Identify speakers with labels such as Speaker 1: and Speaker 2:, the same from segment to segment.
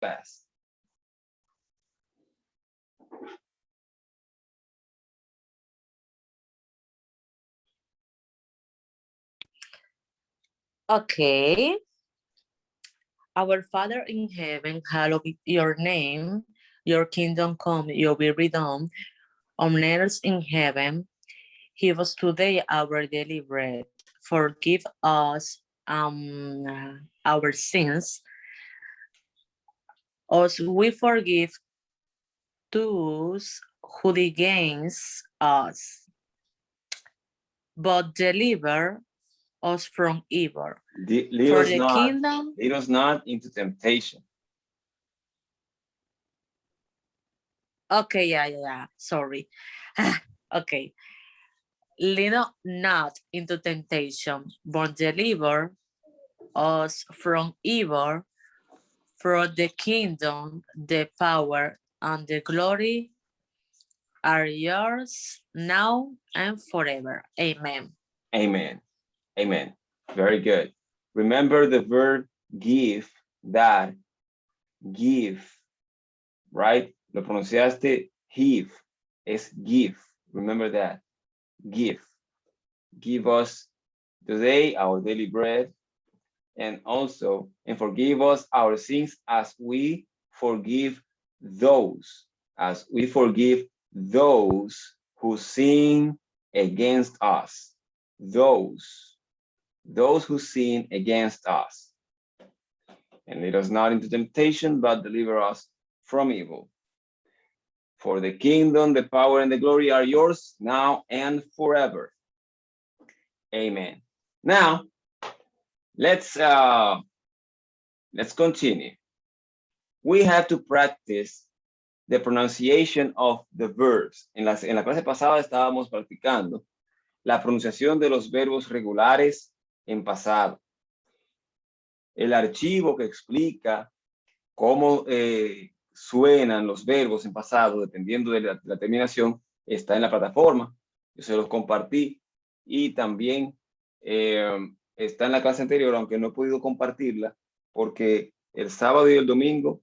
Speaker 1: class.
Speaker 2: Okay. Our Father in heaven, hallowed be your name. Your kingdom come, your will be done on earth in heaven. Give us today our daily bread. Forgive us our sins, as we forgive those who against us. But deliver us from evil. For the kingdom.
Speaker 1: Lead us not into temptation.
Speaker 2: Okay, yeah. Sorry. Okay. Lead us not into temptation, but deliver us from evil. For the kingdom, the power, and the glory are yours now and forever. Amen.
Speaker 1: Amen. Amen. Very good. Remember the verb give, dar, give, right? Lo pronunciaste give, es give. Remember that. Give. Give us today our daily bread, and also, and forgive us our sins as we forgive those who sin against us. Those who sin against us. And lead us not into temptation, but deliver us from evil. For the kingdom, the power, and the glory are yours now and forever. Amen. Now, let's continue. We have to practice the pronunciation of the verbs. En la clase pasada estábamos practicando la pronunciación de los verbos regulares en pasado. El archivo que explica cómo suenan los verbos en pasado, dependiendo de la terminación, está en la plataforma. Yo se los compartí y también está en la clase anterior, aunque no he podido compartirla, porque el sábado y el domingo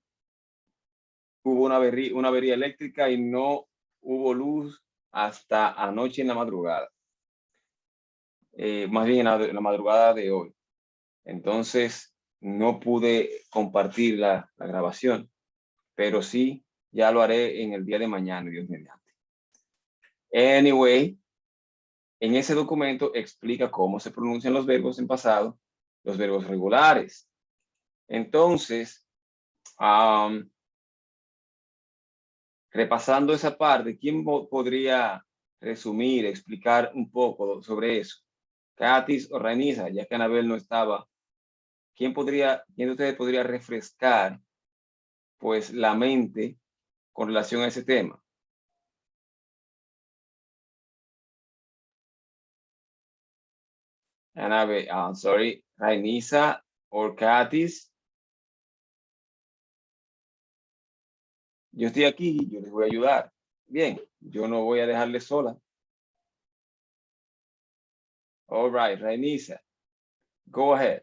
Speaker 1: hubo una avería eléctrica y no hubo luz hasta anoche en la madrugada. Más bien en la madrugada de hoy. Entonces, no pude compartir la grabación, pero sí, ya lo haré en el día de mañana, Dios mediante. Anyway, en ese documento explica cómo se pronuncian los verbos en pasado, los verbos regulares. Entonces, repasando esa parte, ¿quién podría resumir, explicar un poco sobre eso? Katis o Rainiza, ya que Anabel no estaba. ¿Quién de ustedes podría refrescar pues la mente con relación a ese tema? Anabel, sorry, Rainiza o Katis. Yo estoy aquí, yo les voy a ayudar. Bien, yo no voy a dejarles sola. All right, Rainiza, go ahead.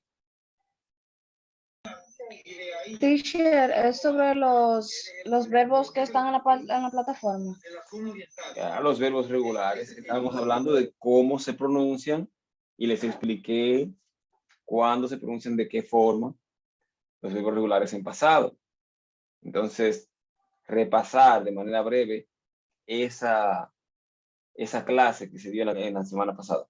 Speaker 3: Teacher, es sobre los verbos que están en la plataforma.
Speaker 1: Ya, los verbos regulares. Estamos hablando de cómo se pronuncian y les expliqué cuándo se pronuncian, de qué forma los verbos regulares en pasado. Entonces, repasar de manera breve esa clase que se dio en la semana pasada.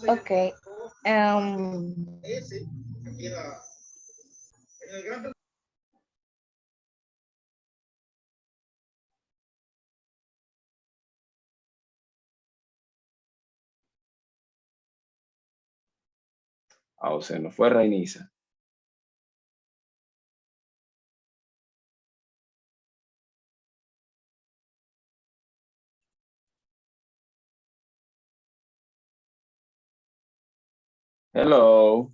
Speaker 3: Ok.
Speaker 1: O sea, no fue Rainiza. Hello.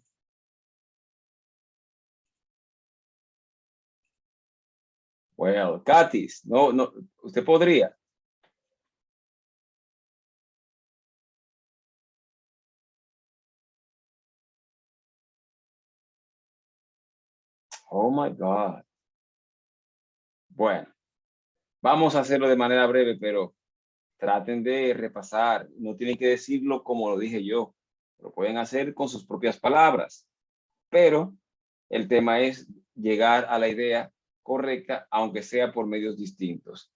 Speaker 1: Well, Katis, no, usted podría. Oh my God. Bueno, vamos a hacerlo de manera breve, pero traten de repasar. No tienen que decirlo como lo dije yo. Lo pueden hacer con sus propias palabras. Pero el tema es llegar a la idea correcta, aunque sea por medios distintos.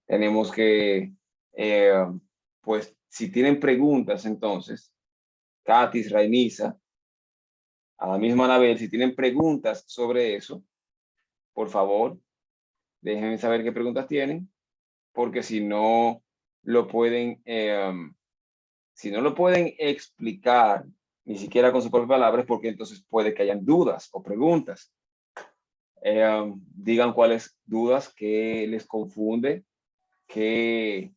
Speaker 1: Tenemos que, pues, si tienen preguntas, entonces, Katis, Rainisa, a la misma Anabel, si tienen preguntas sobre eso, por favor, déjenme saber qué preguntas tienen, porque si no lo pueden, si no lo pueden explicar, ni siquiera con sus propias palabras, porque entonces puede que hayan dudas o preguntas. Digan cuáles dudas, qué les confunde, qué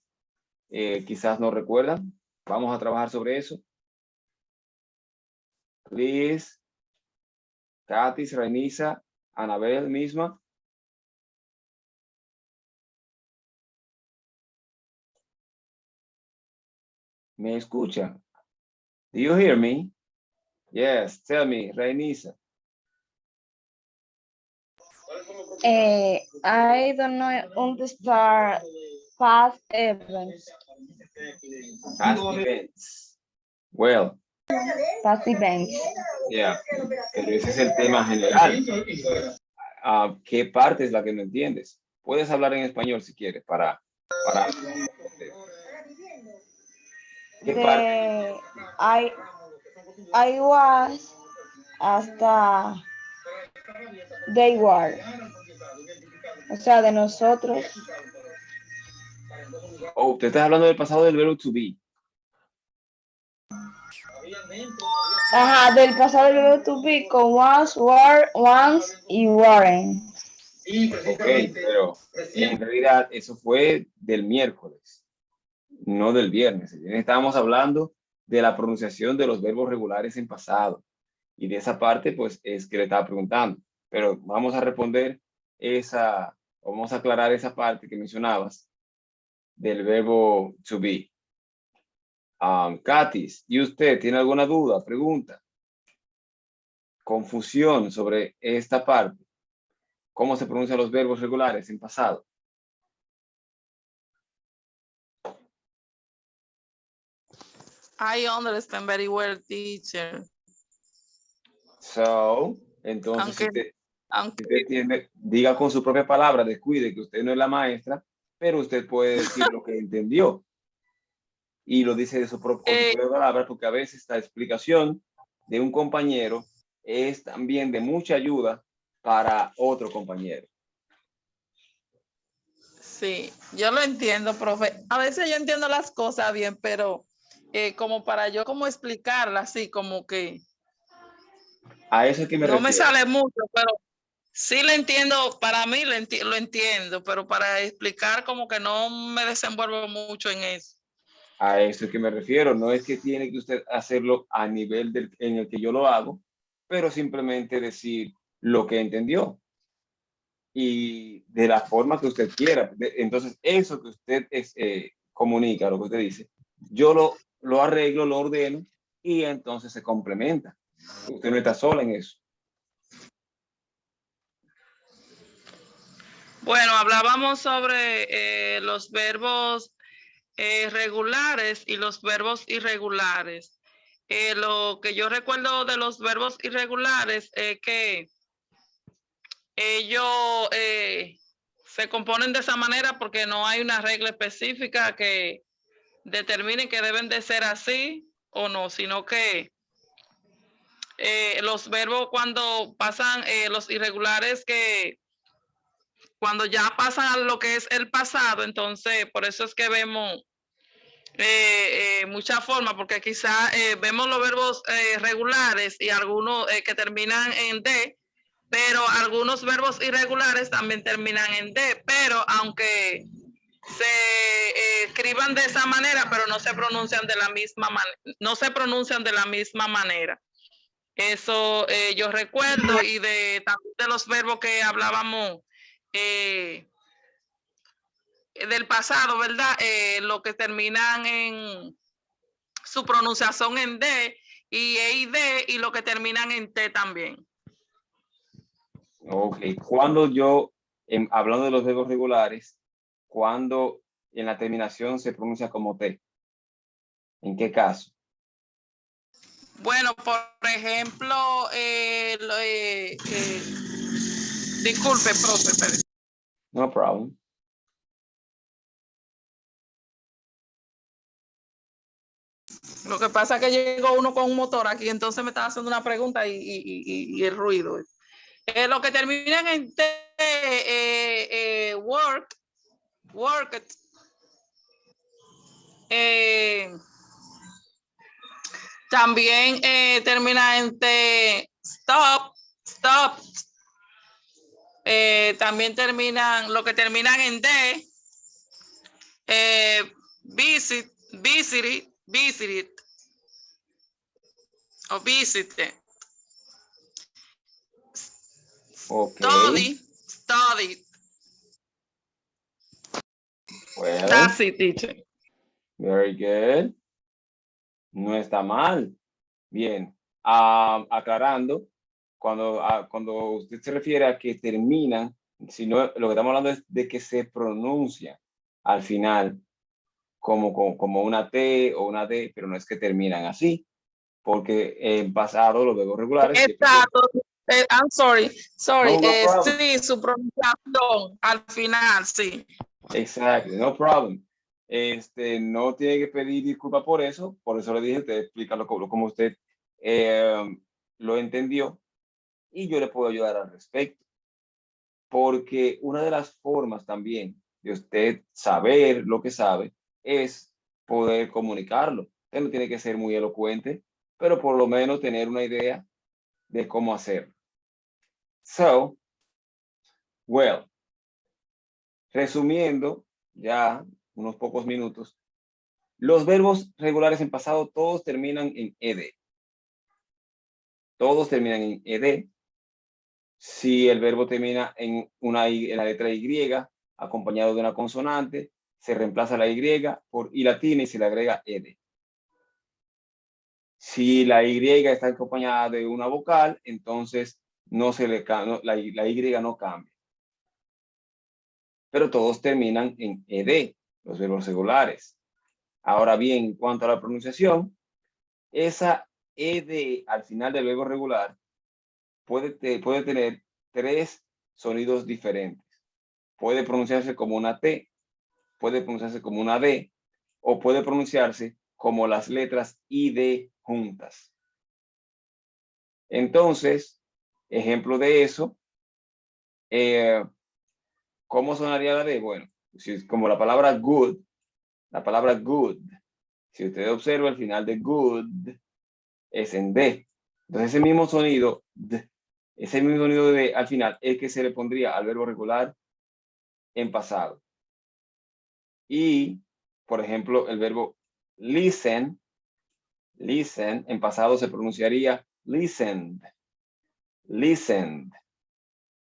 Speaker 1: quizás no recuerdan. Vamos a trabajar sobre eso. Liz, Katis, Rainisa, Anabel misma. ¿Me escucha? Do you hear me? Yes, tell me, Rainisa.
Speaker 3: I don't know understand past events.
Speaker 1: Past events. Well,
Speaker 3: Past events.
Speaker 1: yeah, pero ese es el tema general. ¿Qué parte es la que no entiendes? Puedes hablar en español si quieres, para ¿qué parte?
Speaker 3: I was hasta they were. O sea, de nosotros.
Speaker 1: Oh, te estás hablando del pasado del verbo to be.
Speaker 3: Ajá, del pasado del verbo to be con was, were, once y weren't.
Speaker 1: Ok, pero en realidad eso fue del miércoles, no del viernes. Estábamos hablando de la pronunciación de los verbos regulares en pasado. Y de esa parte, pues, es que le estaba preguntando. Pero vamos a responder vamos a aclarar esa parte que mencionabas del verbo to be. Katis, ¿y usted tiene alguna duda, pregunta, confusión sobre esta parte? ¿Cómo se pronuncian los verbos regulares en pasado?
Speaker 4: I understand very well, teacher.
Speaker 1: So, entonces,
Speaker 4: Aunque-
Speaker 1: si usted entiende, diga con su propia palabra, descuide que usted no es la maestra, pero usted puede decir lo que entendió. Y lo dice de su propia palabra, porque a veces la explicación de un compañero es también de mucha ayuda para otro compañero.
Speaker 4: Sí, yo lo entiendo, profe. A veces yo entiendo las cosas bien, pero como para yo como explicarlas, así como que
Speaker 1: A eso es que me
Speaker 4: no me
Speaker 1: refiero.
Speaker 4: sale mucho, pero sí lo entiendo, para mí lo entiendo, pero para explicar como que no me desenvuelvo mucho en eso.
Speaker 1: A eso es que me refiero. No es que tiene que usted hacerlo a nivel en el que yo lo hago, pero simplemente decir lo que entendió y de la forma que usted quiera. Entonces, eso que usted comunica, lo que usted dice, yo lo arreglo, lo ordeno y entonces se complementa. Usted no está sola en eso.
Speaker 4: Bueno, hablábamos sobre los verbos regulares y los verbos irregulares. Lo que yo recuerdo de los verbos irregulares es que ellos se componen de esa manera porque no hay una regla específica que determine que deben de ser así o no, sino que los verbos cuando pasan, los irregulares que cuando ya pasan a lo que es el pasado, entonces por eso es que vemos muchas formas, porque quizá vemos los verbos regulares y algunos que terminan en D, pero algunos verbos irregulares también terminan en D, pero aunque se escriban de esa manera, pero no se pronuncian de la misma manera. Eso yo recuerdo, y también de los verbos que hablábamos del pasado, ¿verdad? Lo que terminan en su pronunciación en D y E y D, y lo que terminan en T también.
Speaker 1: Ok, cuando yo, hablando de los verbos regulares, cuando en la terminación se pronuncia como T. ¿En qué caso?
Speaker 4: Bueno, por ejemplo, disculpe, profe, espere.
Speaker 1: No problem.
Speaker 4: Lo que pasa es que llegó uno con un motor aquí, entonces me estaba haciendo una pregunta y el ruido. Lo que terminan en T, work, worked, también termina en T, stop, stopped. También terminan, lo que terminan en D, visit, visited, visited, o visited.
Speaker 1: Ok.
Speaker 4: Study, studied.
Speaker 1: Well,
Speaker 4: That's it, teacher.
Speaker 1: very good. No está mal. Bien. Aclarando, cuando usted se refiere a que terminan, sino lo que estamos hablando es de que se pronuncia al final como una T o una D, pero no es que terminan así, porque en pasado los verbos regulares.
Speaker 4: Exacto. I'm sorry.
Speaker 1: No problem.
Speaker 4: Sí, su pronunciación al final, sí.
Speaker 1: Exacto, no problem. No tiene que pedir disculpas por eso le dije, usted explícalo como usted lo entendió y yo le puedo ayudar al respecto. Porque una de las formas también de usted saber lo que sabe es poder comunicarlo. Usted no tiene que ser muy elocuente, pero por lo menos tener una idea de cómo hacerlo. So, well, resumiendo ya unos pocos minutos, los verbos regulares en pasado todos terminan en ed. Todos terminan en ed. Si el verbo termina en la letra Y, acompañado de una consonante, se reemplaza la Y por I latina y se le agrega ed. Si la Y está acompañada de una vocal, entonces la Y no cambia. Pero todos terminan en ed, los verbos regulares. Ahora bien, en cuanto a la pronunciación, esa ed al final del verbo regular puede tener tres sonidos diferentes. Puede pronunciarse como una T, puede pronunciarse como una D, o puede pronunciarse como las letras I, D juntas. Entonces, ejemplo de eso, ¿cómo sonaría la D? Bueno, como la palabra good, si usted observa el final de good, es en D. Entonces ese mismo sonido, D, ese mismo sonido de D al final es que se le pondría al verbo regular en pasado. Y, por ejemplo, el verbo listen, en pasado se pronunciaría listened, listened.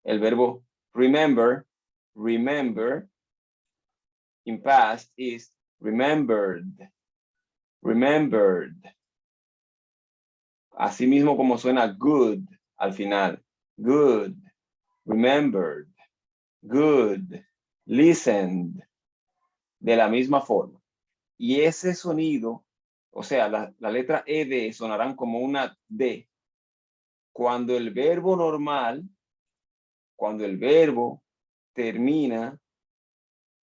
Speaker 1: El verbo remember, in past is remembered, remembered. Asimismo como suena good al final, good, remembered, good, listened, de la misma forma. Y ese sonido, o sea, la letra ed sonarán como una D. Cuando el verbo normal, cuando el verbo termina,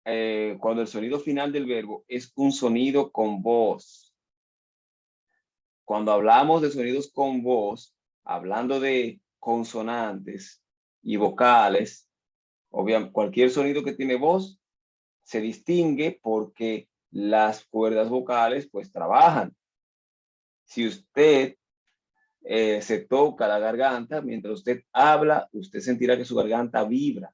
Speaker 1: cuando el sonido final del verbo es un sonido con voz. Cuando hablamos de sonidos con voz, hablando de consonantes y vocales, obviamente cualquier sonido que tiene voz se distingue porque las cuerdas vocales pues trabajan. Si usted se toca la garganta, mientras usted habla, usted sentirá que su garganta vibra.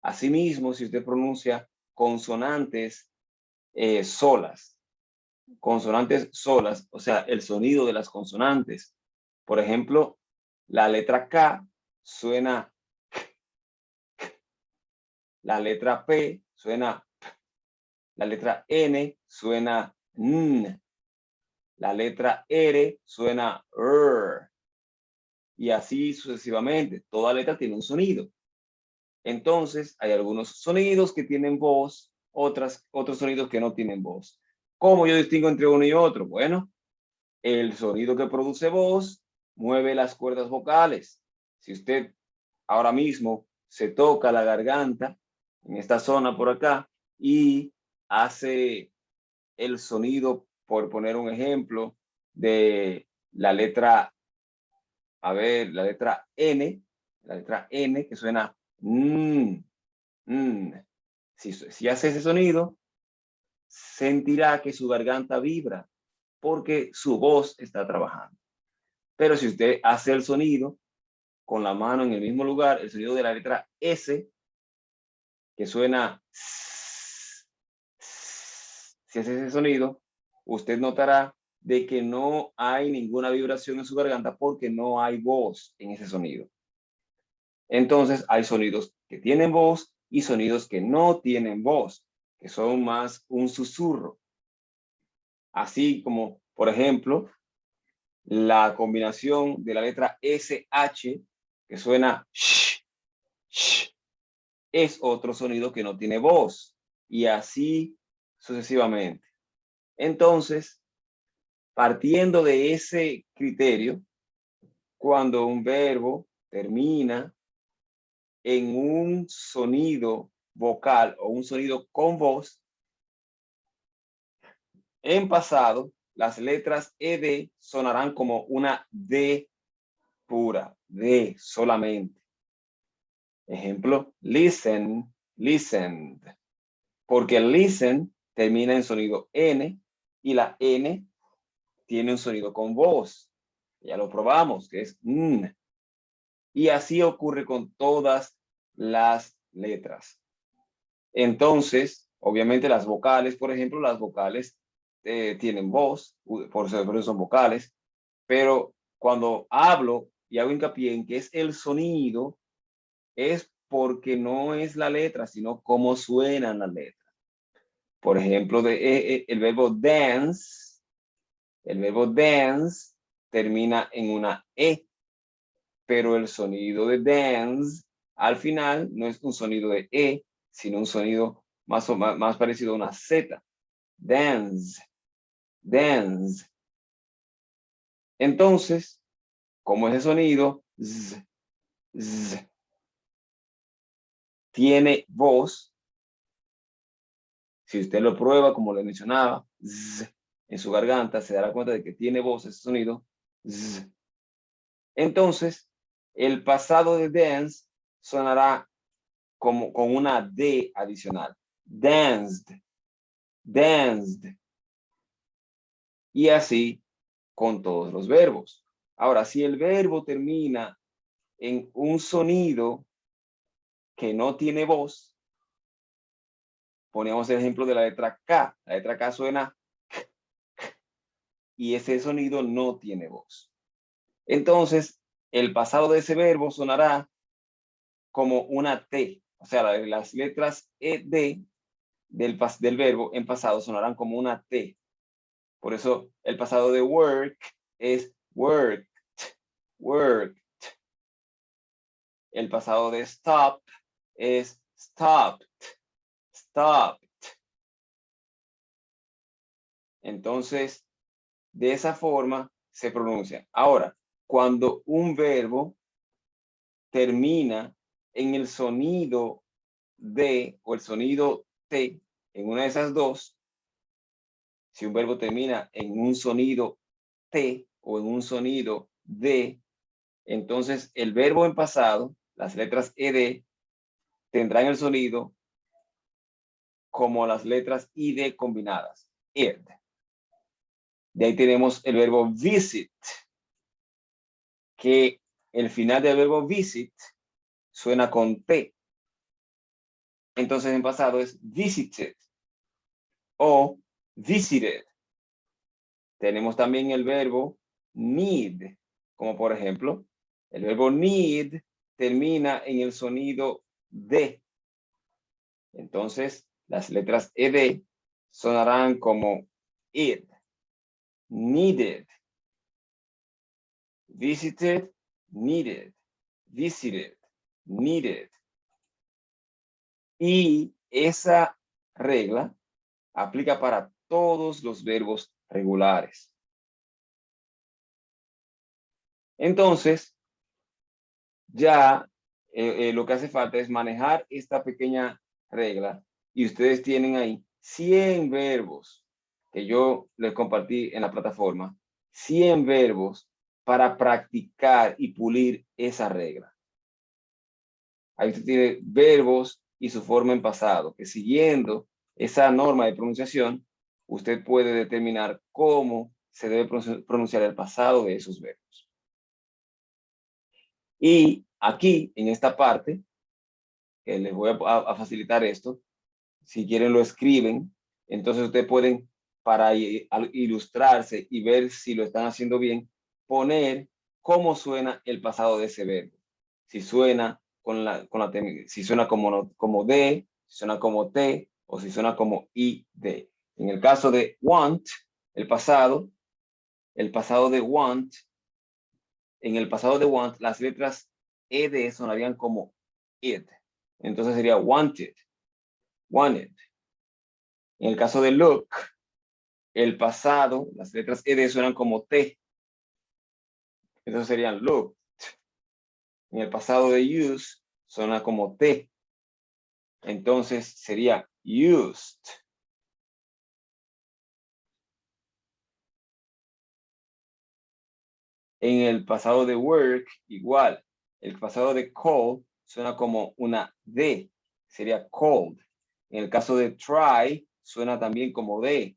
Speaker 1: Asimismo, si usted pronuncia consonantes solas, o sea, el sonido de las consonantes. Por ejemplo, la letra K suena K, la letra P suena P, la letra N suena N, la letra R suena R, y así sucesivamente. Toda letra tiene un sonido. Entonces, hay algunos sonidos que tienen voz, otros sonidos que no tienen voz. ¿Cómo yo distingo entre uno y otro? Bueno, el sonido que produce voz mueve las cuerdas vocales. Si usted ahora mismo se toca la garganta, en esta zona por acá, y hace el sonido, por poner un ejemplo, de la letra, a ver, la letra N, que suena Si hace ese sonido, sentirá que su garganta vibra porque su voz está trabajando. Pero si usted hace el sonido con la mano en el mismo lugar, el sonido de la letra S, que suena, si hace ese sonido, usted notará de que no hay ninguna vibración en su garganta porque no hay voz en ese sonido. Entonces hay sonidos que tienen voz y sonidos que no tienen voz, que son más un susurro. Así como, por ejemplo, la combinación de la letra SH, que suena sh, sh, es otro sonido que no tiene voz, y así sucesivamente. Entonces, partiendo de ese criterio, cuando un verbo termina en un sonido vocal o un sonido con voz, en pasado, las letras ED sonarán como una D pura, D solamente. Ejemplo, listen, listened. Porque el listen termina en sonido N y la N tiene un sonido con voz. Ya lo probamos, que es N. Y así ocurre con todas las letras. Entonces, obviamente las vocales, por ejemplo, las vocales tienen voz, por eso son vocales, pero cuando hablo y hago hincapié en que es el sonido, es porque no es la letra, sino cómo suenan las letras. Por ejemplo, el verbo dance termina en una E, pero el sonido de dance al final no es un sonido de E, sino un sonido más parecido a una Z. Dance, dance. Entonces, como ese sonido z, z, tiene voz, si usted lo prueba, como le mencionaba, z, en su garganta, se dará cuenta de que tiene voz ese sonido. Z. Entonces, el pasado de dance sonará como con una D adicional. Danced, danced. Y así con todos los verbos. Ahora, si el verbo termina en un sonido que no tiene voz, ponemos el ejemplo de la letra K. La letra K suena K, K, y ese sonido no tiene voz. Entonces, el pasado de ese verbo sonará como una T. O sea, las letras ED del verbo en pasado sonarán como una T. Por eso el pasado de work es worked, worked. El pasado de stop es stopped, stopped. Entonces, de esa forma se pronuncia. Ahora, cuando un verbo termina en el sonido D o el sonido T, en una de esas dos, si un verbo termina en un sonido T o en un sonido D, entonces el verbo en pasado, las letras ED, tendrán el sonido como las letras ID combinadas. Ed. De ahí tenemos el verbo visit, que el final del verbo visit suena con T. Entonces en pasado es visited o visited. Tenemos también el verbo need, como por ejemplo, el verbo need termina en el sonido D. Entonces, las letras ED sonarán como id, needed, visited, needed, visited, needed. Y esa regla aplica para todos los verbos regulares. Entonces, ya lo que hace falta es manejar esta pequeña regla y ustedes tienen ahí 100 verbos que yo les compartí en la plataforma, 100 verbos para practicar y pulir esa regla. Ahí usted tiene verbos y su forma en pasado, que siguiendo esa norma de pronunciación, usted puede determinar cómo se debe pronunciar el pasado de esos verbos. Y aquí, en esta parte, que les voy a facilitar esto, si quieren lo escriben, entonces ustedes pueden, para ilustrarse y ver si lo están haciendo bien, poner cómo suena el pasado de ese verbo. Si suena si suena como de, si suena como te, o si suena como id. En el caso de want, el pasado de want, en el pasado de want, las letras ed sonarían como id. Entonces sería wanted, wanted. En el caso de look, el pasado, las letras ed suenan como t. Entonces serían looked. En el pasado de use, suena como t. Entonces sería used. En el pasado de work, igual. El pasado de call suena como una D. Sería called. En el caso de try, suena también como D.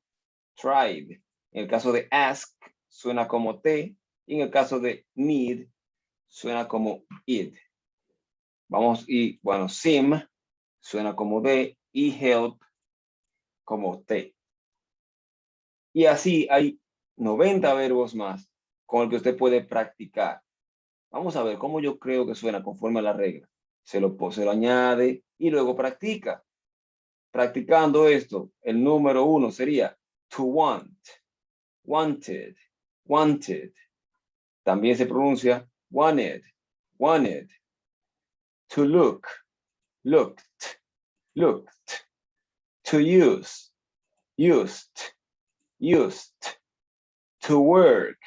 Speaker 1: Tried. En el caso de ask, suena como T. Y en el caso de need, suena como id. Vamos, y bueno, sim suena como D. Y help como T. Y así hay 90 verbos más con el que usted puede practicar. Vamos a ver cómo yo creo que suena conforme a la regla. Se lo añade y luego practica. Practicando esto, el número 1 sería to want, wanted, wanted. También se pronuncia wanted, wanted. To look, looked, looked. To use, used, used. To work,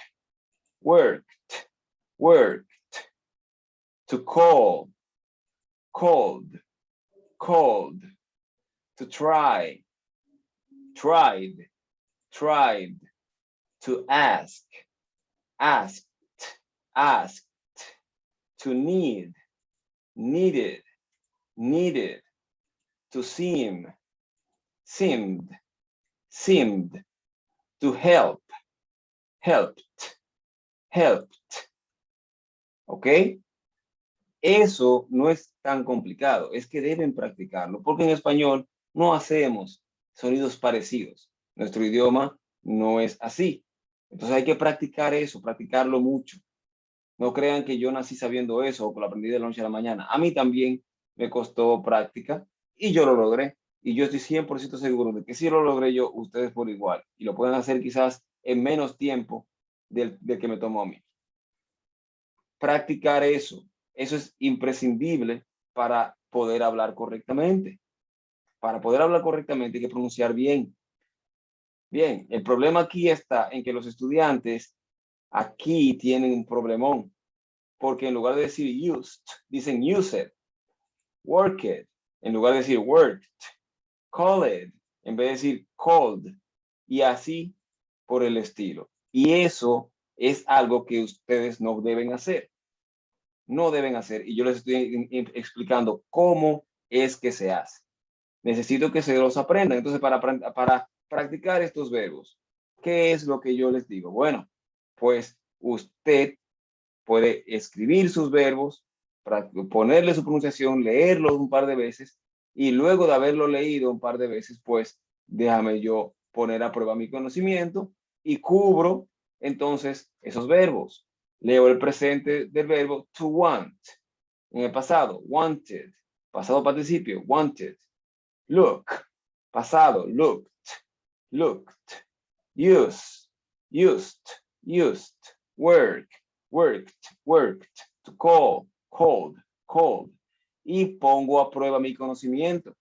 Speaker 1: worked, worked. To call, called, called. To try, tried, tried. To ask, asked, asked. To need, needed, needed. To seem, seemed, seemed. To help, helped, helped. ¿Ok? Eso no es tan complicado, es que deben practicarlo, porque en español no hacemos sonidos parecidos. Nuestro idioma no es así. Entonces hay que practicar eso, practicarlo mucho. No crean que yo nací sabiendo eso o que lo aprendí de la noche a la mañana. A mí también me costó práctica y yo lo logré. Y yo estoy 100% seguro de que si lo logré yo, ustedes por igual. Y lo pueden hacer quizás en menos tiempo del que me tomó a mí. Practicar eso. Eso es imprescindible para poder hablar correctamente. Para poder hablar correctamente hay que pronunciar bien. Bien, el problema aquí está en que los estudiantes aquí tienen un problemón. Porque en lugar de decir used, dicen used, worked, en lugar de decir worked, called, en vez de decir called, y así por el estilo. Y eso es algo que ustedes no deben hacer. No deben hacer. Y yo les estoy explicando cómo es que se hace. Necesito que se los aprendan. Entonces, para practicar estos verbos, ¿qué es lo que yo les digo? Bueno, pues usted puede escribir sus verbos, ponerle su pronunciación, leerlos un par de veces y luego de haberlo leído un par de veces, pues déjame yo poner a prueba mi conocimiento y cubro entonces esos verbos. Leo el presente del verbo to want. En el pasado, wanted. Pasado participio, wanted. Look. Pasado, looked. Looked. Use. Used. Used. Work. Worked, worked. To call, called, called. Y pongo a prueba mi conocimiento.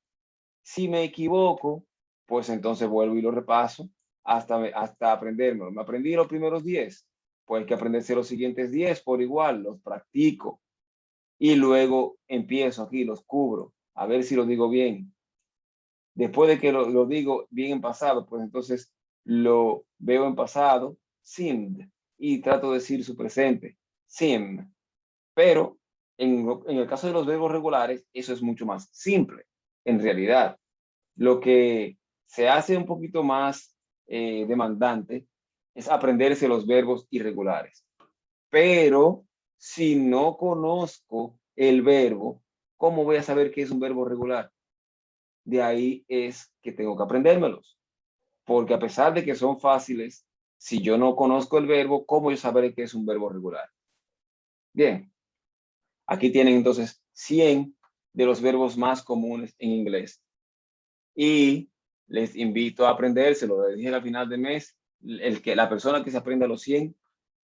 Speaker 1: Si me equivoco, pues entonces vuelvo y lo repaso hasta aprenderme. Me aprendí los primeros 10, pues hay que aprenderse los siguientes 10 por igual, los practico. Y luego empiezo aquí, los cubro, a ver si lo digo bien. Después de que lo digo bien en pasado, pues entonces lo veo en pasado, seemed, y trato de decir su presente, seem. Pero en el caso de los verbos regulares, eso es mucho más simple, en realidad. Lo que se hace un poquito más demandante es aprenderse los verbos irregulares. Pero si no conozco el verbo, ¿cómo voy a saber qué es un verbo regular? De ahí es que tengo que aprendérmelos. Porque a pesar de que son fáciles, si yo no conozco el verbo, ¿cómo yo sabré qué es un verbo regular? Bien, aquí tienen entonces 100 de los verbos más comunes en inglés. Y les invito a aprendérselo. Les dije al final del mes, la persona que se aprenda los 100,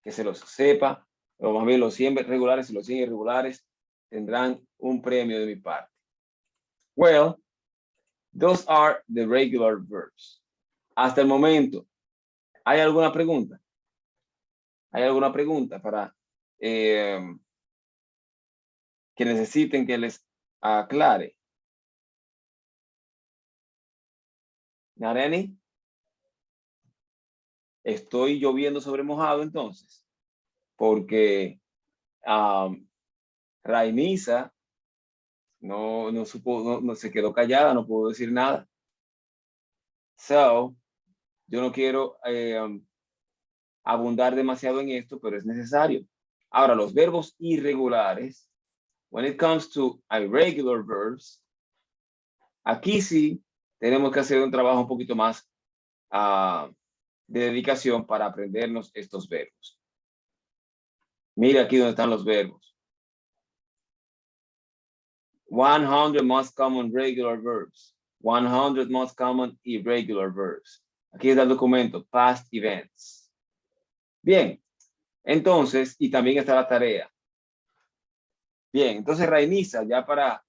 Speaker 1: que se los sepa, o más bien los 100 regulares y los 100 irregulares, tendrán un premio de mi parte. Well, those are the regular verbs. Hasta el momento, ¿hay alguna pregunta? ¿Hay alguna pregunta para que necesiten que les aclare? Not any? Estoy lloviendo sobre mojado entonces, porque Rainisa no se quedó callada, no pudo decir nada. So, yo no quiero abundar demasiado en esto, pero es necesario. Ahora, los verbos irregulares, when it comes to irregular verbs, aquí sí tenemos que hacer un trabajo un poquito más de dedicación para aprendernos estos verbos. Mira aquí donde están los verbos. 100 most common regular verbs. 100 most common irregular verbs. Aquí está el documento, past events. Bien, entonces, y también está la tarea. Bien, entonces Rainisa, ya para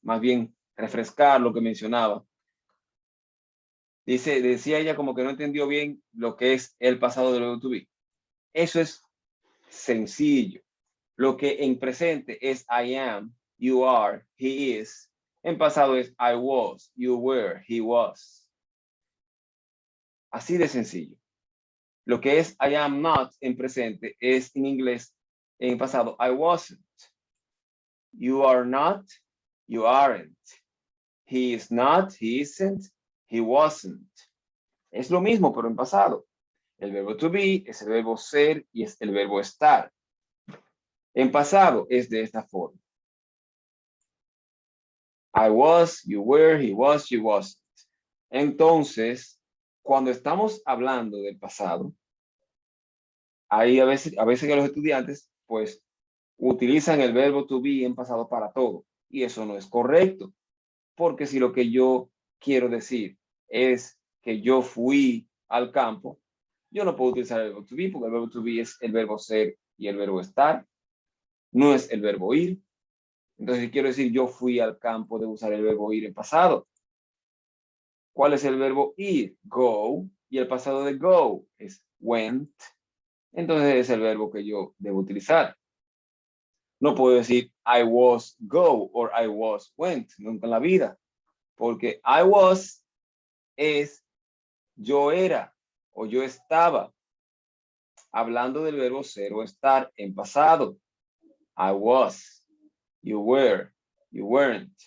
Speaker 1: más bien refrescar lo que mencionaba, decía ella como que no entendió bien lo que es el pasado del verbo to be. Eso es sencillo. Lo que en presente es I am, you are, he is. En pasado es I was, you were, he was. Así de sencillo. Lo que es I am not en presente es en inglés, en pasado, I wasn't. You are not, you aren't. He is not, he isn't, he wasn't. Es lo mismo, pero en pasado. El verbo to be es el verbo ser y es el verbo estar. En pasado es de esta forma. I was, you were, he was, you wasn't. Entonces, cuando estamos hablando del pasado, hay a veces que los estudiantes, pues, utilizan el verbo to be en pasado para todo. Y eso no es correcto. Porque si lo que yo quiero decir es que yo fui al campo, yo no puedo utilizar el verbo to be, porque el verbo to be es el verbo ser y el verbo estar. No es el verbo ir. Entonces, si quiero decir yo fui al campo, debo usar el verbo ir en pasado. ¿Cuál es el verbo ir? Go. Y el pasado de go es went. Entonces, es el verbo que yo debo utilizar. No puedo decir I was go or I was went, nunca en la vida. Porque I was es yo era o yo estaba. Hablando del verbo ser o estar en pasado. I was, you were, you weren't.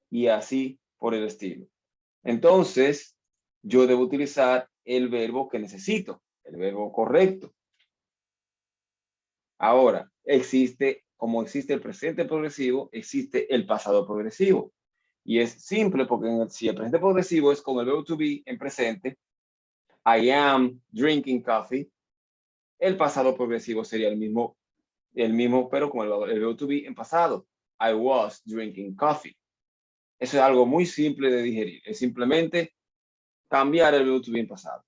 Speaker 1: Y así por el estilo. Entonces, yo debo utilizar el verbo que necesito, el verbo correcto. Ahora, como existe el presente progresivo, existe el pasado progresivo. Y es simple porque si el presente progresivo es con el verbo to be en presente, I am drinking coffee, el pasado progresivo sería el mismo pero con el verbo to be en pasado. I was drinking coffee. Eso es algo muy simple de digerir. Es simplemente cambiar el verbo to be en pasado.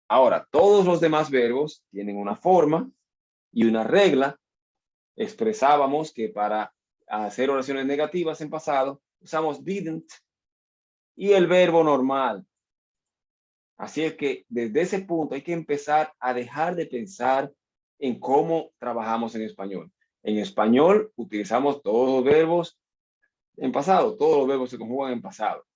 Speaker 1: Ahora, todos los demás verbos tienen una forma Y una regla, expresábamos que para hacer oraciones negativas en pasado, usamos didn't y el verbo normal. Así es que desde ese punto hay que empezar a dejar de pensar en cómo trabajamos en español. En español utilizamos todos los verbos en pasado, todos los verbos se conjugan en pasado.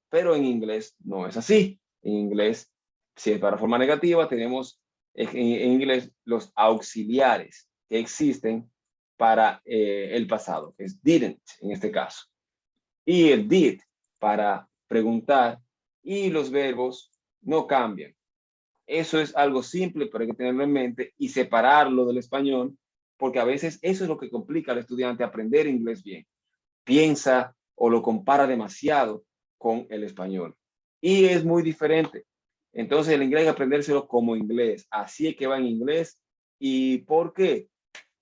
Speaker 1: Pero en inglés no es así. En inglés, si es para forma negativa, tenemos en inglés los auxiliares que existen para el pasado, que es didn't en este caso. Y el did para preguntar, y los verbos no cambian. Eso es algo simple, pero hay que tenerlo en mente y separarlo del español, porque a veces eso es lo que complica al estudiante aprender inglés bien. Piensa o lo compara demasiado con el español. Y es muy diferente. Entonces el inglés hay que aprendérselo como inglés. Así es que va en inglés. ¿Y por qué?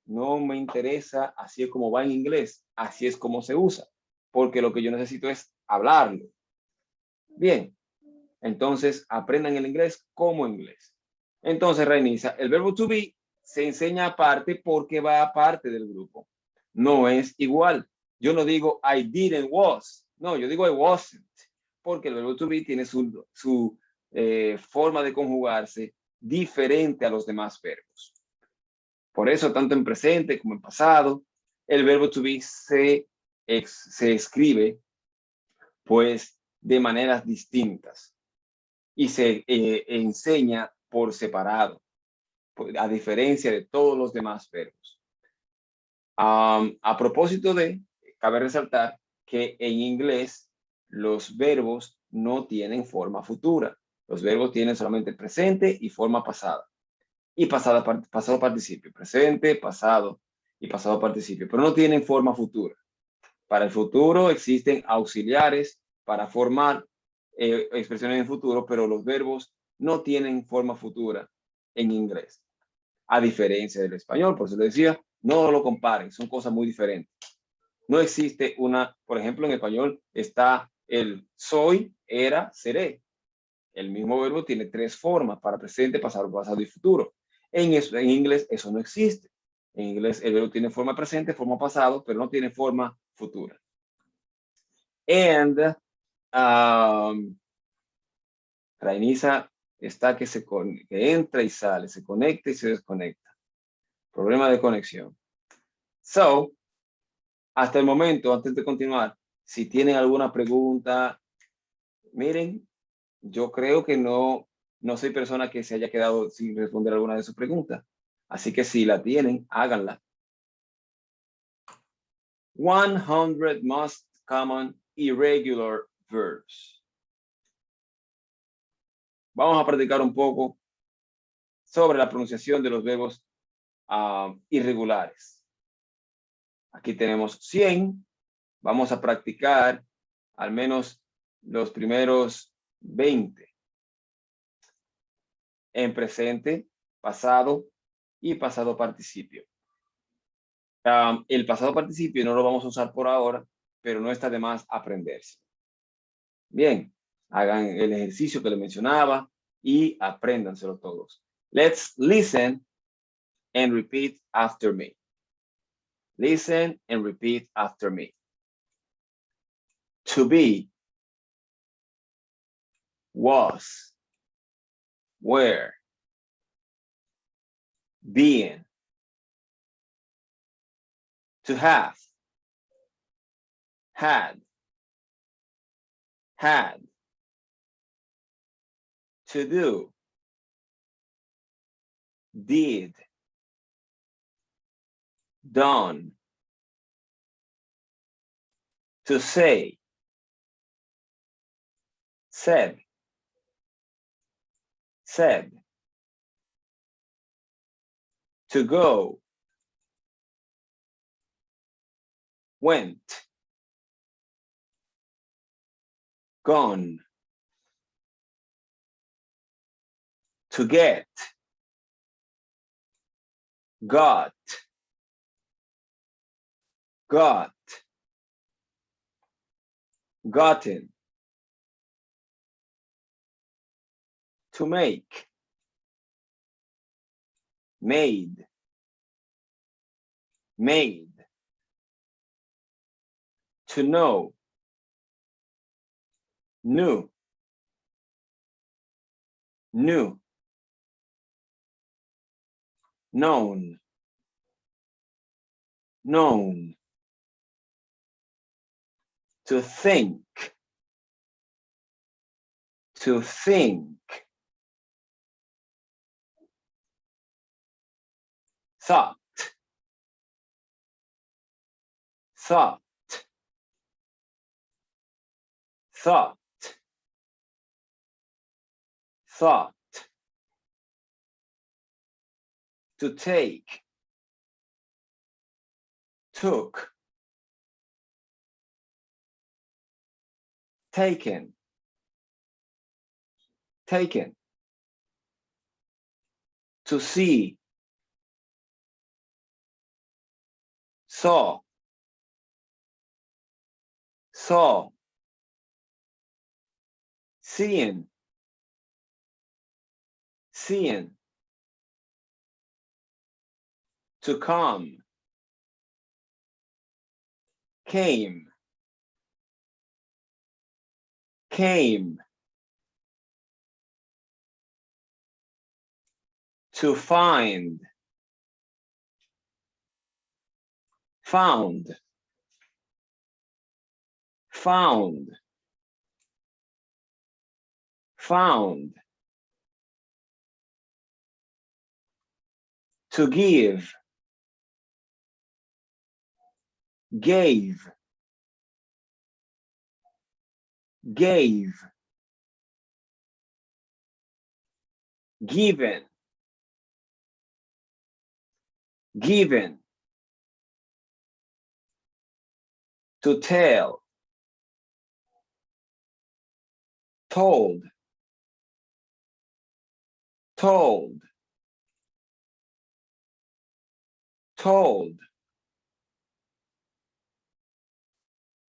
Speaker 1: No me interesa, así es como va en inglés. Así es como se usa. Porque lo que yo necesito es hablarlo. Bien. Entonces aprendan el inglés como inglés. Entonces, Rainisa, el verbo to be se enseña aparte porque va aparte del grupo. No es igual. Yo no digo I didn't was. No, yo digo I wasn't. Porque el verbo to be tiene su forma de conjugarse diferente a los demás verbos. Por eso, tanto en presente como en pasado, el verbo to be se escribe pues de maneras distintas y se enseña por separado, a diferencia de todos los demás verbos. A propósito de, cabe resaltar que en inglés los verbos no tienen forma futura. Los verbos tienen solamente presente y forma pasada. Y pasado participio. Presente, pasado y pasado participio. Pero no tienen forma futura. Para el futuro existen auxiliares para formar expresiones en futuro, pero los verbos no tienen forma futura en inglés. A diferencia del español, por eso les decía, no lo comparen, son cosas muy diferentes. No existe una, por ejemplo, en español está el soy, era, seré. El mismo verbo tiene tres formas para presente, pasado, pasado y futuro. En inglés eso no existe. En inglés el verbo tiene forma presente, forma pasado, pero no tiene forma futura. And Rainisa está que entra y sale, se conecta y se desconecta. Problema de conexión. So, hasta el momento, antes de continuar, si tienen alguna pregunta, miren, yo creo que no soy persona que se haya quedado sin responder alguna de sus preguntas. Así que si la tienen, háganla. 100 most common irregular verbs. Vamos a practicar un poco sobre la pronunciación de los verbos irregulares. Aquí tenemos 100. Vamos a practicar al menos los primeros 20. En presente, pasado y pasado participio. El pasado participio no lo vamos a usar por ahora, pero no está de más aprenderse. Bien, hagan el ejercicio que les mencionaba y apréndanselo todos. Let's listen and repeat after me. Listen and repeat after me. To be, was, were, being. To have, had, to do, did, done, to say, said, to go, went, gone, to get, got, gotten, to make, made, made, to know, knew, knew, known, known, to think, to think, thought, thought, thought, thought, to take, took, taken, taken, to see, saw, saw, seeing, seeing, to come, came, came, to find, found, found, found, to give, gave, gave, given, given, to tell, told, told, told,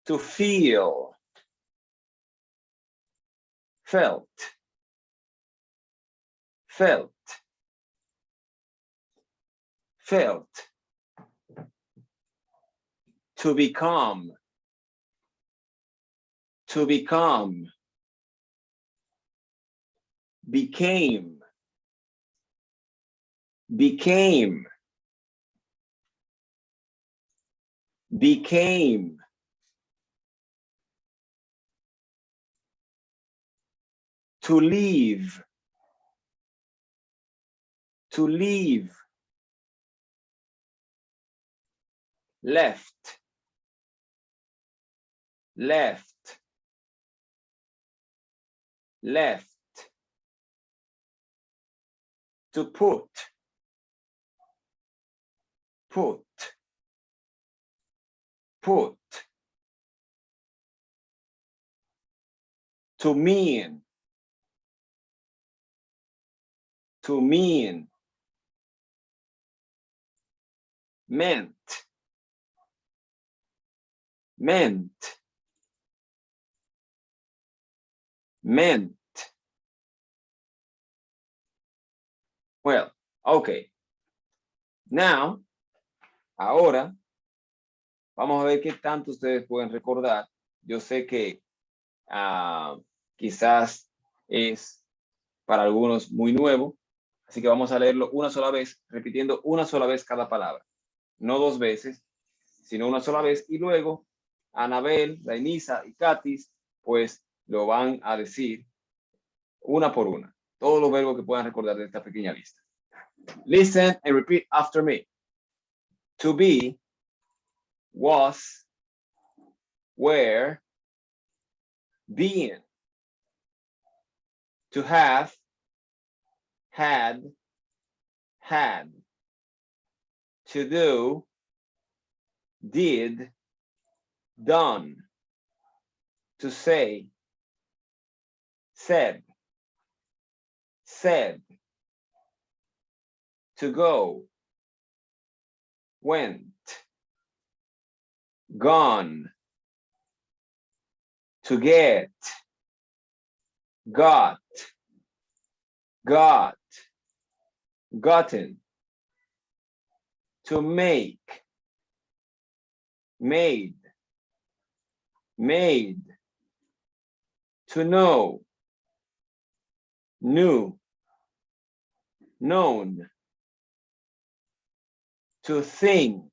Speaker 1: to feel, felt, felt, felt, to become, to become, became, became, became, to leave, to leave, left, left, left, to put, put, put, to mean, to mean, meant, meant, meant. Well, okay. Now, ahora, vamos a ver qué tanto ustedes pueden recordar. Yo sé que quizás es para algunos muy nuevo, así que vamos a leerlo una sola vez, repitiendo una sola vez cada palabra. No dos veces, sino una sola vez, y luego Anabel, Dainisa y Katis, pues lo van a decir una por una. Todos los verbos que puedan recordar de esta pequeña lista. Listen and repeat after me. To be, was, were, being. To have, had, had. To do, did, done. To say, said, said. To go, went, gone. To get, got, got, gotten. To make, made, made, to know, knew, known, to think,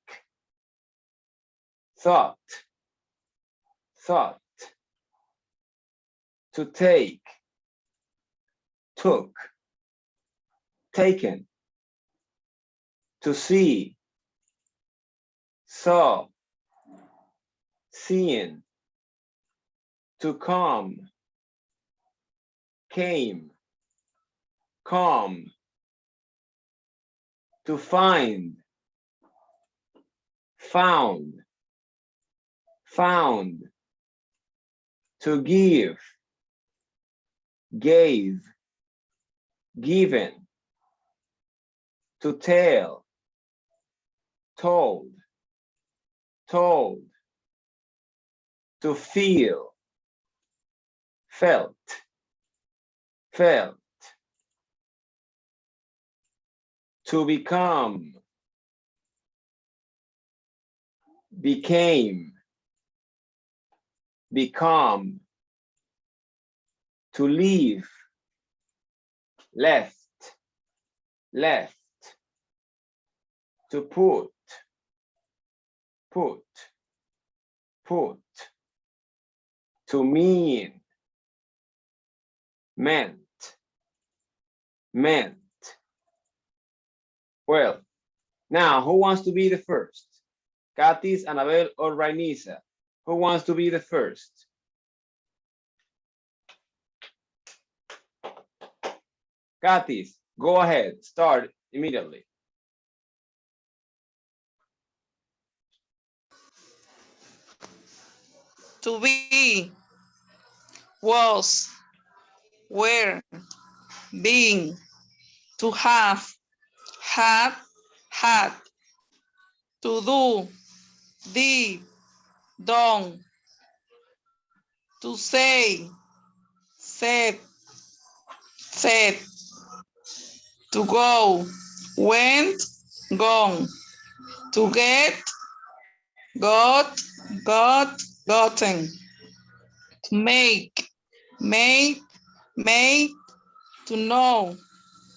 Speaker 1: thought, thought, to take, took, taken, to see, saw, seen, to come, came, come, to find, found, found, to give, gave, given, to tell, told, told, to feel, felt, felt, to become, became, become, to leave, left, left, to put, put, put, to mean, meant, meant. Well, now who wants to be the first? Katis, Anabel, or Rainisa? Who wants to be the first? Katis, go ahead, start immediately.
Speaker 4: To be, was, were, being, to have, had, had, to do, did, done, to say, said, said, to go, went, gone, to get, got, got, gotten, to make, made, made, to know,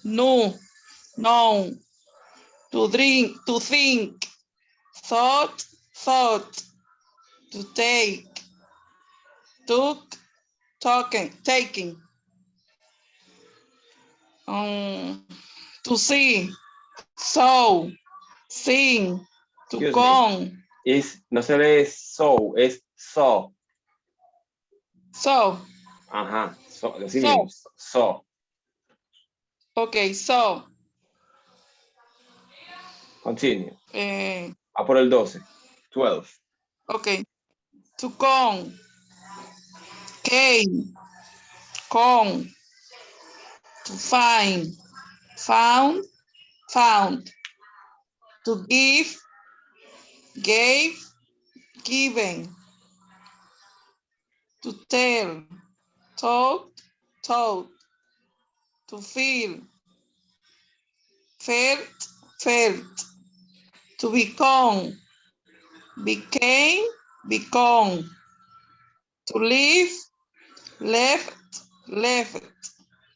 Speaker 4: knew, known, to drink, to think, thought, thought, to take, took, talking, taking, to see, saw, sing, to
Speaker 1: Excuse me.
Speaker 4: come,
Speaker 1: No se lee so, es so.
Speaker 4: so,
Speaker 1: Ajá, so, así
Speaker 4: So.
Speaker 1: mismo, so.
Speaker 4: okay, so,
Speaker 1: Continue.
Speaker 4: eh,
Speaker 1: A por el 12. 12.
Speaker 4: okay, to come, came, come, to find, found, found, to give, gave, given, to tell, told, told, to feel, felt, felt, to become, became, become, to live, left, left,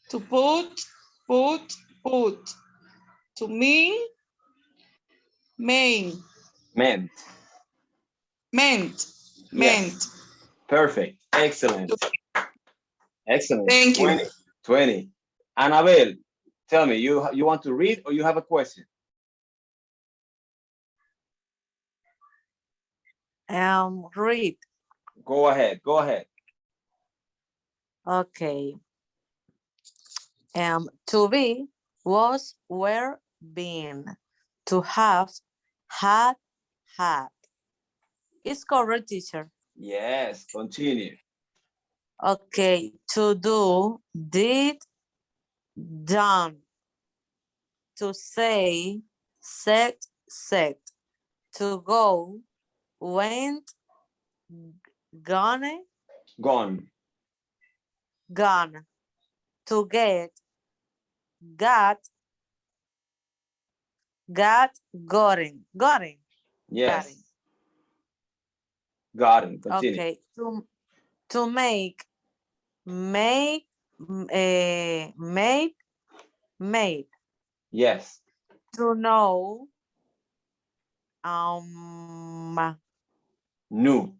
Speaker 4: to put, put, put, to mean, main,
Speaker 1: Meant.
Speaker 4: meant,
Speaker 1: Yes.
Speaker 4: meant.
Speaker 1: Perfect. Excellent. Excellent.
Speaker 4: Thank you.
Speaker 1: 20. 20. Annabelle, tell me, you want to read or you have a question?
Speaker 2: Read.
Speaker 1: Go ahead. Go ahead.
Speaker 2: Okay. To be, was, were, been. To have, had, had. It's correct, teacher.
Speaker 1: Yes. Continue.
Speaker 2: Okay. To do, did, done. To say, said, said. To go, went, gone,
Speaker 1: Gone.
Speaker 2: gone. To get, got, gotten, gotten.
Speaker 1: Yes. Gotten. Continue.
Speaker 2: Okay. To make, made.
Speaker 1: Yes.
Speaker 2: To know,
Speaker 1: New.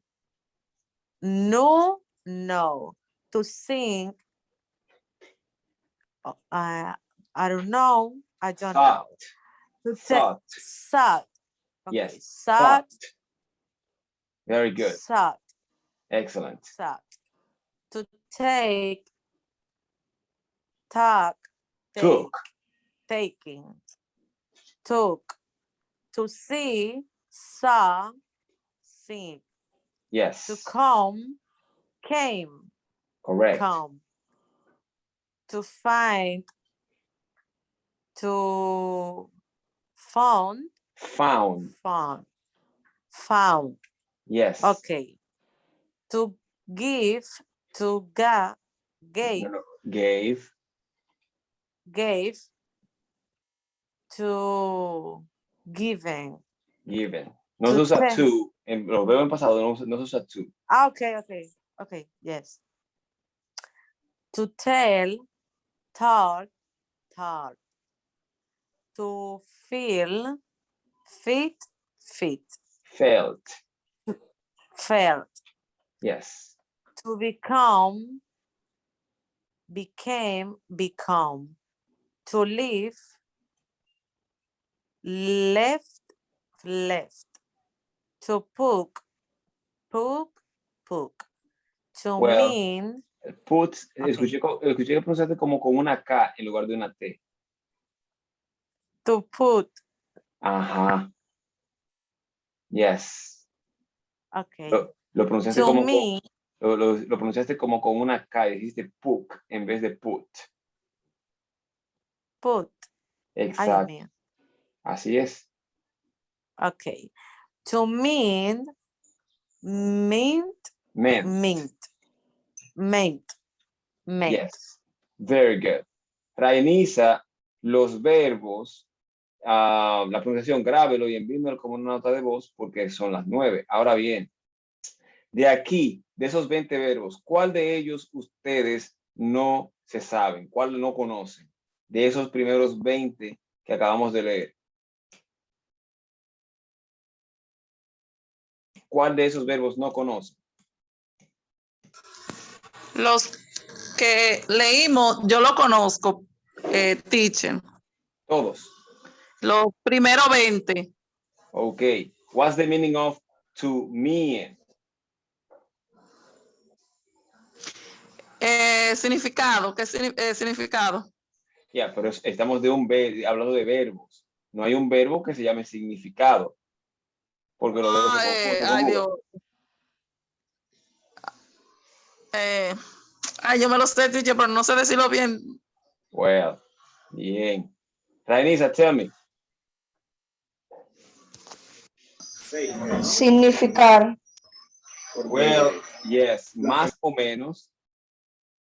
Speaker 2: no. To sing, I don't know. I don't
Speaker 1: Thought.
Speaker 2: know. To
Speaker 1: Thought.
Speaker 2: Sat. Okay.
Speaker 1: Yes.
Speaker 2: Sat.
Speaker 1: Thought. Very good.
Speaker 2: Sat.
Speaker 1: Excellent.
Speaker 2: Sat. To take, talk,
Speaker 1: Took.
Speaker 2: taking, took. To see, saw, seen.
Speaker 1: Yes.
Speaker 2: To come, came,
Speaker 1: Correct.
Speaker 2: come. To find, to found, found.
Speaker 1: Yes.
Speaker 2: Okay. To give, to gave,
Speaker 1: No. Gave.
Speaker 2: to given.
Speaker 1: Given. No
Speaker 2: To
Speaker 1: se usa
Speaker 2: te-
Speaker 1: to. En los verbos en pasado no se usa to.
Speaker 2: Okay, yes. To tell, taught. To feel, fit.
Speaker 1: Felt.
Speaker 2: Felt.
Speaker 1: Yes.
Speaker 2: To become, became. To live, left. To poke. To
Speaker 1: Well,
Speaker 2: mean,
Speaker 1: put,
Speaker 2: Okay.
Speaker 1: escuché que pronunciaste como con una K en lugar de una T.
Speaker 2: to put.
Speaker 1: Ajá. Yes.
Speaker 2: Okay.
Speaker 1: Lo pronunciaste
Speaker 2: To
Speaker 1: como
Speaker 2: me,
Speaker 1: lo pronunciaste como con una K y dijiste puk en vez de put.
Speaker 2: put. Ay, Dios
Speaker 1: Exacto.
Speaker 2: mío.
Speaker 1: Así es.
Speaker 2: Okay. To mean, meant.
Speaker 1: Yes. Very good. Rainiza, los verbos, la pronunciación, grábelo y envíenmelo como una nota de voz porque son las 9. Ahora bien, de aquí, de esos 20 verbos, ¿cuál de ellos ustedes no se saben? ¿Cuál no conocen? De esos primeros 20 que acabamos de leer. ¿Cuál de esos verbos no conocen?
Speaker 4: Los que leímos, yo lo conozco, teacher.
Speaker 1: Todos.
Speaker 4: Los primeros 20.
Speaker 1: Okay. What's the meaning of to mean?
Speaker 4: Significado, ¿qué significado?
Speaker 1: Ya, pero estamos hablando de verbos. No hay un verbo que se llame significado. Porque los verbos se confunden.
Speaker 4: Ay, Dios. Yo me lo sé, teacher, pero no sé decirlo bien.
Speaker 1: Well, bien. Rainisa, tell me.
Speaker 3: Significar.
Speaker 1: Well, yes, más o menos.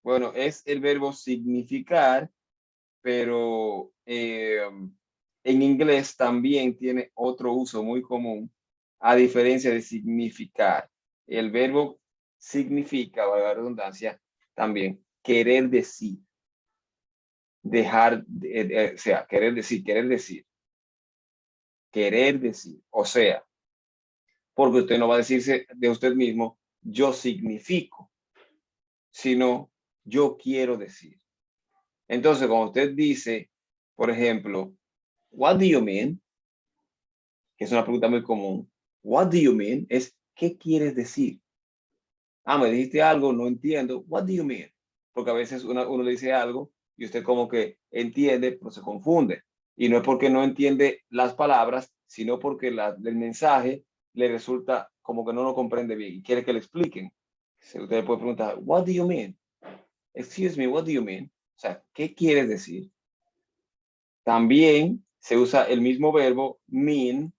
Speaker 1: Bueno, es el verbo significar, pero en inglés también tiene otro uso muy común, a diferencia de significar. El verbo significa, valga la redundancia, también querer decir. Dejar, o sea, querer decir. O sea, porque usted no va a decirse de usted mismo, yo significo, sino yo quiero decir. Entonces, cuando usted dice, por ejemplo, what do you mean? Que es una pregunta muy común. What do you mean? Es, ¿qué quieres decir? Me dijiste algo, no entiendo. What do you mean? Porque a veces uno le dice algo y usted como que entiende, pero se confunde. Y no es porque no entiende las palabras, sino porque el mensaje le resulta como que no lo comprende bien y quiere que le expliquen. Usted puede preguntar, what do you mean? Excuse me, what do you mean? O sea, ¿qué quieres decir? También se usa el mismo verbo mean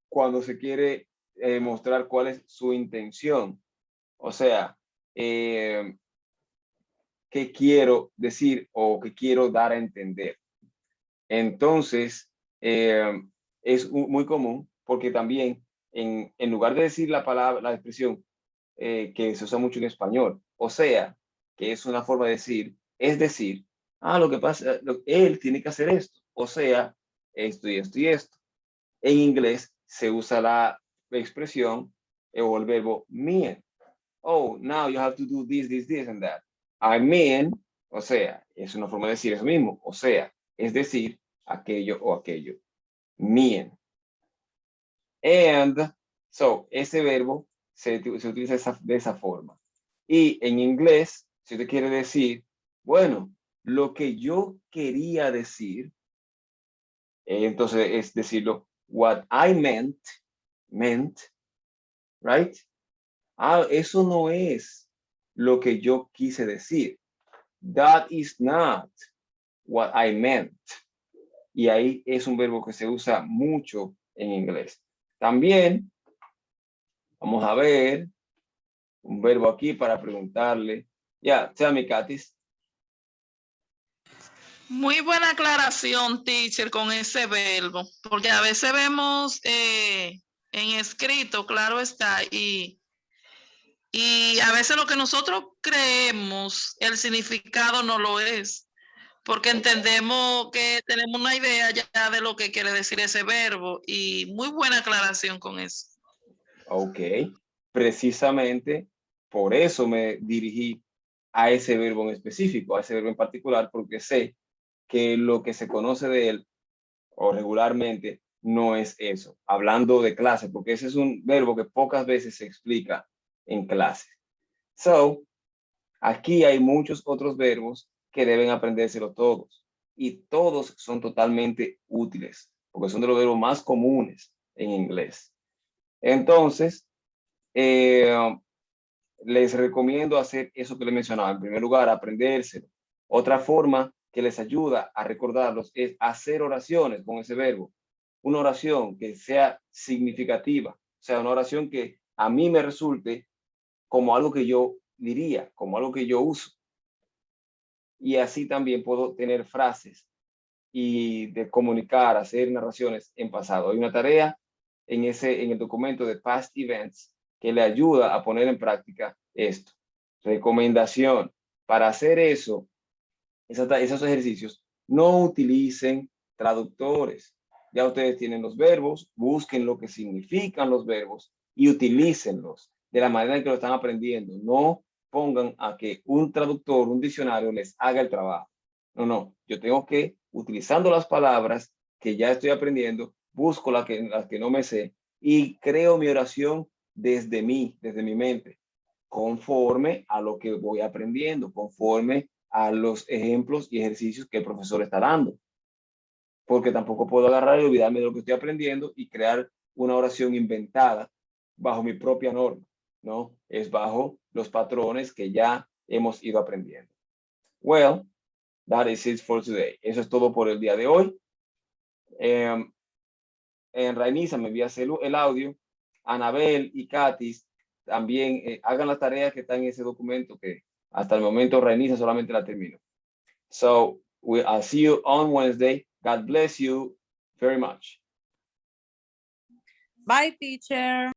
Speaker 1: cuando se quiere mostrar cuál es su intención. O sea, qué quiero decir o qué quiero dar a entender. Entonces, es muy común porque también en lugar de decir la palabra, la expresión que se usa mucho en español, o sea, que es una forma de decir, es decir, lo que pasa, él tiene que hacer esto, o sea, esto y esto y esto. En inglés se usa la expresión o el verbo mean. Oh, now you have to do this, this, this, and that. I mean, o sea, es una forma de decir eso mismo, o sea, es decir, aquello o aquello. Mean. And, so, ese verbo se utiliza de esa forma. Y en inglés, si usted quiere decir, bueno, lo que yo quería decir, entonces es decirlo, what I meant, right? Eso no es lo que yo quise decir. That is not what I meant. Y ahí es un verbo que se usa mucho en inglés. También, vamos a ver un verbo aquí para preguntarle. Tell me, Katis.
Speaker 4: Muy buena aclaración, teacher, con ese verbo, porque a veces vemos en escrito, claro está, y a veces lo que nosotros creemos, el significado no lo es, porque entendemos que tenemos una idea ya de lo que quiere decir ese verbo, y muy buena aclaración con eso.
Speaker 1: Ok, precisamente por eso me dirigí a ese verbo en específico, a ese verbo en particular, porque sé que lo que se conoce de él o regularmente no es eso, hablando de clase, porque ese es un verbo que pocas veces se explica en clase. So, aquí hay muchos otros verbos que deben aprendérselo todos y todos son totalmente útiles porque son de los verbos más comunes en inglés. Entonces, les recomiendo hacer eso que les mencionaba. En primer lugar, aprendérselo. Otra forma que les ayuda a recordarlos es hacer oraciones con ese verbo. Una oración que sea significativa, o sea, una oración que a mí me resulte como algo que yo diría, como algo que yo uso. Y así también puedo tener frases y de comunicar, hacer narraciones en pasado. Hay una tarea en el documento de Past Events que le ayuda a poner en práctica esto. Recomendación: para hacer eso, esos ejercicios, no utilicen traductores. Ya ustedes tienen los verbos, busquen lo que significan los verbos y utilícenlos de la manera en que lo están aprendiendo. No pongan a que un traductor, un diccionario les haga el trabajo. No, yo tengo que, utilizando las palabras que ya estoy aprendiendo, busco las que no me sé y creo mi oración desde mi mente, conforme a lo que voy aprendiendo, conforme a los ejemplos y ejercicios que el profesor está dando. Porque tampoco puedo agarrar y olvidarme de lo que estoy aprendiendo y crear una oración inventada bajo mi propia norma, ¿no? Es bajo los patrones que ya hemos ido aprendiendo. Well, that is it for today. Eso es todo por el día de hoy. Rainisa me envía el audio. Anabel y Katis también hagan las tareas que están en ese documento que hasta el momento Rainisa solamente la terminó. So I'll see you on Wednesday. God bless you very much.
Speaker 2: Bye, teacher.